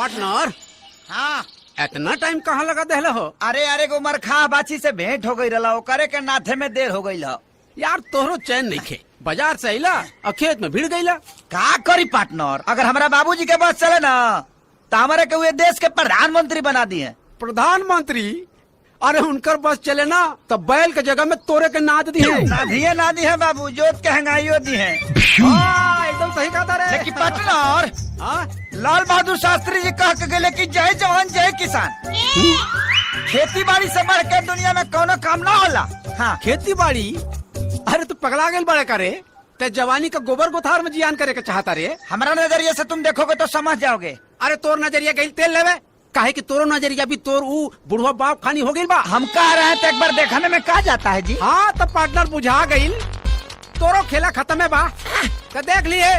Partner. हाँ इतना time कहाँ लगा देहले हो? अरे उमर खा बाची से भेंट हो गई रहा करे के नाथे में देर हो गई। यार तोहरो चैन नहीं खे, बाजार से अला और खेत में भिड़ गईला। का करी पार्टनर, अगर हमारा बाबूजी के बस चले ना तो हमारे के हुए देश के प्रधानमंत्री बना दिए। प्रधानमंत्री? अरे उनकर बस चले ना तो बैल के जगह में तोरे के नाद दी है। ना दी है बाबू, जोत के हंगाइयो दी है। एकदम सही कहा रे। लेकिन पार्टनर लाल बहादुर शास्त्री जी कह के गए कि जय जवान जय किसान। खेती बाड़ी से बढ़ के दुनिया में कोनो काम ना होला। हाँ खेती बाड़ी? अरे तू पगला गए बड़े करे ते जवानी का गोबर गोथार में जियान करे के चाहता रे। हमारा नजरिए से तुम देखोगे तो समझ जाओगे। अरे तोर नजरिया गई तेल लेवे काहे कि तोरो नजरिया भी तोर बुढ़वा बाप खानी हो गई बा। हम कह रहे हैं तो एक बार देखने में कहा जाता है जी। हाँ तो पार्टनर बुझा गई तोरो खेला खत्म है बा। तो देख लिए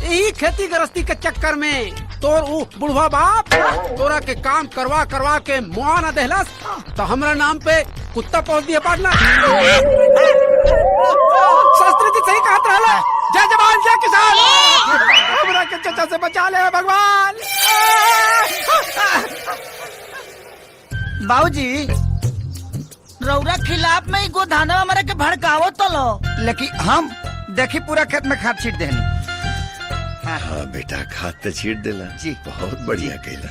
यही खेती गृहस्थी के चक्कर में तोर बुढ़वा बाप तोरा के काम करवा करवा के मुआ न देहलस तो हमरा नाम पे कुत्ता पहुंच दिया पार्टनर। शास्त्री जी सही कहत रहला, जय जवान जय किसान। हमरा के चचा से बचा ले भगवान। बाबूजी रौरा खिलाफ में गोधाना हमारे के भड़कावो तो लो, लेकिन हम देखी पूरा खेत में खाद छीट देनी। हाँ बेटा खाद तो छीट देला जी, बहुत बढ़िया कहला।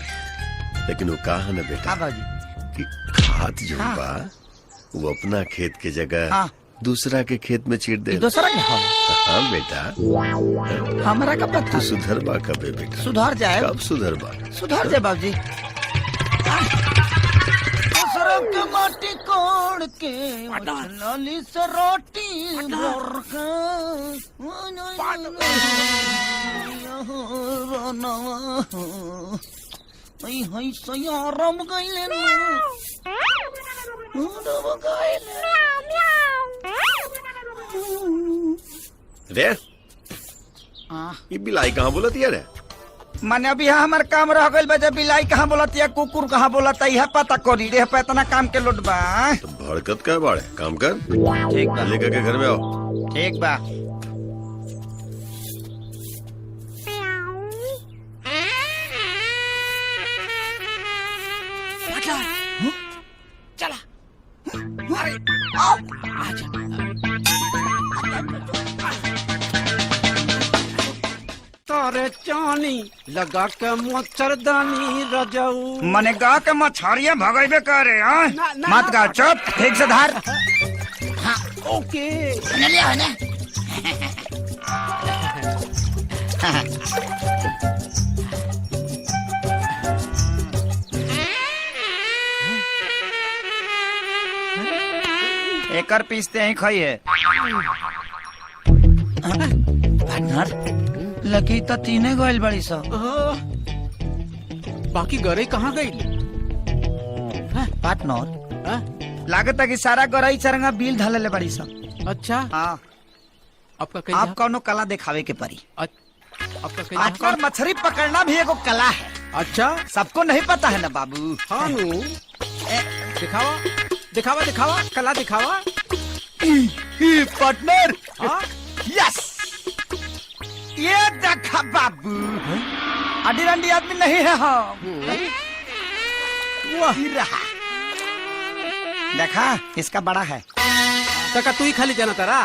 लेकिन वो कहा न बेटा कि खाद जो बा वो अपना खेत के जगह दूसरा के खेत में छीट दे। दूसरा के? हाँ बेटा हमारा का पता। तू सुधर बा कबे बेटा? सुधर जाए। कब सुधर बा? सुधर जाए बाबूजी। के माटी कोड़ के लाली से रोटी रम गईले रे ये बिलाई कहाँ बोलती है रे? माने अभी यहाँ हमार काम रह गई बजे बिलाई कहाँ बोलती है कुकुर कहाँ बोलता है पता करी रे पे इतना काम के लोट बा। तो भड़कत का बाड़े काम कर। ठीक बा लेकर के घर में आओ। ठीक बा। चला तारे चानी लगा के मच्छरदानी रजाऊ। मने गा के मछरिया भगैबे करे। मत गा, चुप ठीक से धार। हाँ ओके है ना। एकर पीसते ही खाइए। लकी तो तीने गोल बड़ी सा। बाकी गरे कहाँ गई? पार्टनर लागत है कि सारा गरई चरंगा बिल ढाले बड़ी सा। अच्छा हाँ आपका आप कौनो कला दिखावे के परी। आपका आजकल मछली पकड़ना भी एगो कला है। अच्छा सबको नहीं पता है ना बाबू। हाँ दिखावा दिखावा दिखावा कला दिखावा। पार्टनर यस ये देखा बाबू अडी रंडी आदमी नहीं है हम। वही रहा देखा इसका बड़ा है। तका तू ही खाली जाना तारा।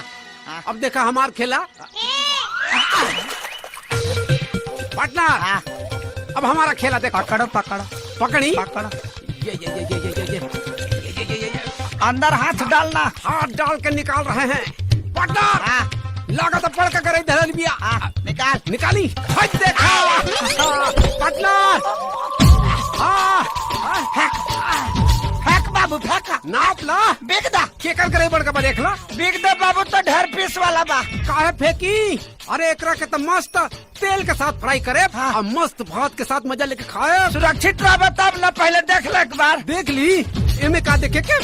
अब देखा हमार खेला पार्टनर। अब हमारा खेला देखो। पकड़ो पकड़ो पकड़ी पकड़ो। ये अंदर हाथ डालना। हाथ डाल के निकाल रहे हैं पार्टनर। लागत पड़ के करे धरल बिया। निकाल निकाली। हट देखा पार्टनर। फेंक बाबू फेंक। नाप ला बिग दा केकर करे बड़का बा देख ला। बिग दा बाबू तो ढेर पीस वाला बा। काहे फेंकी? अरे एकरा के तो मस्त तेल के साथ फ्राई करे और मस्त भात के साथ मजा लेके खाए। सुरक्षित रह तब न पहले देख ले एक बार। देख ली एमे का देखे के।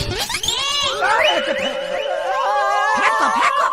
फेंको फेंको।